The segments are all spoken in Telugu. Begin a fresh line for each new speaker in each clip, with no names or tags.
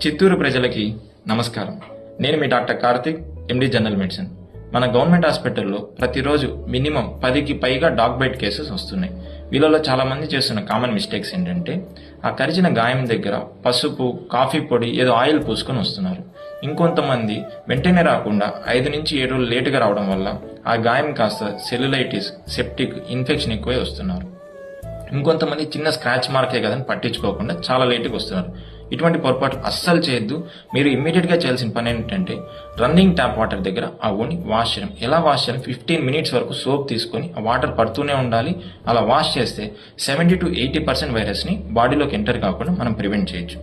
చిత్తూరు ప్రజలకి నమస్కారం. నేను మీ doctor Karthik, MD general medicine. మన గవర్నమెంట్ హాస్పిటల్లో ప్రతిరోజు మినిమం 10కి పైగా డాగ్ బైట్ కేసెస్ వస్తున్నాయి. వీళ్ళలో చాలా మంది చేస్తున్న కామన్ మిస్టేక్స్ ఏంటంటే ఆ కరిచిన గాయం దగ్గర పసుపు, కాఫీ పొడి, ఏదో ఆయిల్ పూసుకొని వస్తున్నారు. ఇంకొంతమంది వెంటనే రాకుండా 5 నుంచి 7 రోజులు లేటుగా రావడం వల్ల ఆ గాయం కాస్త సెల్యులైటిస్, సెప్టిక్ ఇన్ఫెక్షన్ ఎక్కువై వస్తున్నారు. ఇంకొంతమంది చిన్న స్క్రాచ్ మార్కే కదని పట్టించుకోకుండా చాలా లేటుగా వస్తున్నారు. ఇటువంటి పొరపాటు అస్సలు చేయొద్దు. మీరు ఇమ్మీడియట్గా చేయాల్సిన పని ఏంటంటే రన్నింగ్ ట్యాప్ వాటర్ దగ్గర ఆ ఓని వాష్ చేయడం. ఎలా వాష్ చేయాలి? 15 మినిట్స్ వరకు సోప్ తీసుకొని ఆ వాటర్ పడుతూనే ఉండాలి. అలా వాష్ చేస్తే 70 to 80% వైరస్ని బాడీలోకి ఎంటర్ కాకుండా మనం ప్రివెంట్ చేయొచ్చు.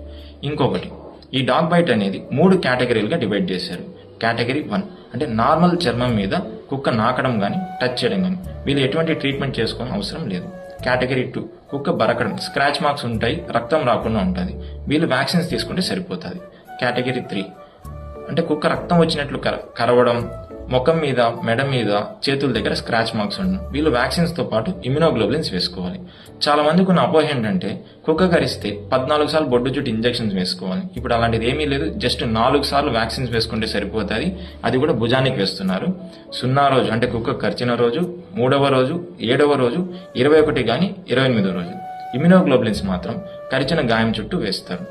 ఇంకొకటి, ఈ డాగ్ బైట్ అనేది 3 కేటగిరీలుగా డివైడ్ చేశారు. కేటగిరీ 1 అంటే నార్మల్ చర్మం మీద కుక్క నాకడం కానీ టచ్ చేయడం కానీ, వీళ్ళు ఎటువంటి ట్రీట్మెంట్ చేసుకోవడం అవసరం లేదు. కేటగిరీ 2 కుక్క బరకడం, స్క్రాచ్ మార్క్స్ ఉంటాయి, రక్తం రాకుండా ఉంటుంది, వీళ్ళు వ్యాక్సిన్స్ తీసుకుంటే సరిపోతుంది. కేటగిరీ 3 అంటే కుక్క రక్తం వచ్చినట్లు కరవడం, ముఖం మీద, మెడ మీద, చేతుల దగ్గర స్క్రాచ్ మార్క్స్ ఉండడం, వీళ్ళు వ్యాక్సిన్స్తో పాటు ఇమ్యునోగ్లోబులిన్స్ వేసుకోవాలి. చాలా మందికి ఉన్న అపోహ ఏంటంటే కుక్క కరిస్తే 14 సార్లు బొడ్డు చుట్టూ ఇంజెక్షన్స్ వేసుకోవాలి. ఇప్పుడు అలాంటిది ఏమీ లేదు. జస్ట్ 4 సార్లు వ్యాక్సిన్స్ వేసుకుంటే సరిపోతుంది. అది కూడా భుజానికి వేస్తున్నారు. 0 రోజు అంటే కుక్క కరిచిన రోజు, 3వ రోజు, 7వ రోజు, 21 కానీ 28వ రోజు. ఇమ్యునోగ్లోబులిన్స్ మాత్రం కరిచిన గాయం చుట్టూ వేస్తారు.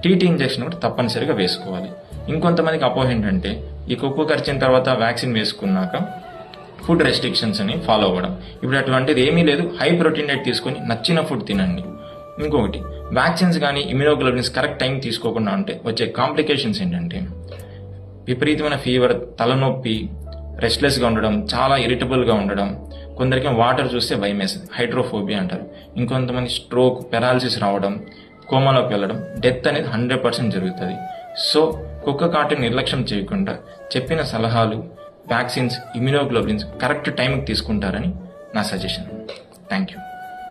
టీటీ ఇంజెక్షన్ కూడా తప్పనిసరిగా వేసుకోవాలి. ఇంకొంతమందికి అపోహ ఏంటంటే ఈ కుక్క కరిచిన తర్వాత వ్యాక్సిన్ వేసుకున్నాక ఫుడ్ రెస్ట్రిక్షన్స్ అని ఫాలో అవ్వడం. ఇప్పుడు అటువంటిది ఏమీ లేదు. హై ప్రోటీన్ డైట్ తీసుకొని నచ్చిన ఫుడ్ తినండి. ఇంకొకటి, వ్యాక్సిన్స్ కానీ ఇమ్యునోగ్లోబులిన్స్ కరెక్ట్ టైం తీసుకోకుండా ఉంటే వచ్చే కాంప్లికేషన్స్ ఏంటంటే విపరీతమైన ఫీవర్, తలనొప్పి, రెస్ట్లెస్గా ఉండడం, చాలా ఇరిటబుల్గా ఉండడం, కొందరికి వాటర్ చూస్తే భయం వేస్తుంది, హైడ్రోఫోబియా అంటారు. ఇంకొంతమంది స్ట్రోక్, పెరాలసిస్ రావడం, కోమాలోకి వెళ్ళడం, డెత్ అనేది 100% జరుగుతుంది. సో కుక్క కాటుని నిర్లక్ష్యం చేయకుండా చెప్పిన సలహాలు, వ్యాక్సిన్స్, ఇమ్యునోగ్లోబులిన్స్ కరెక్ట్ టైంకి తీసుకుంటారని నా సజెషన్. Thank you.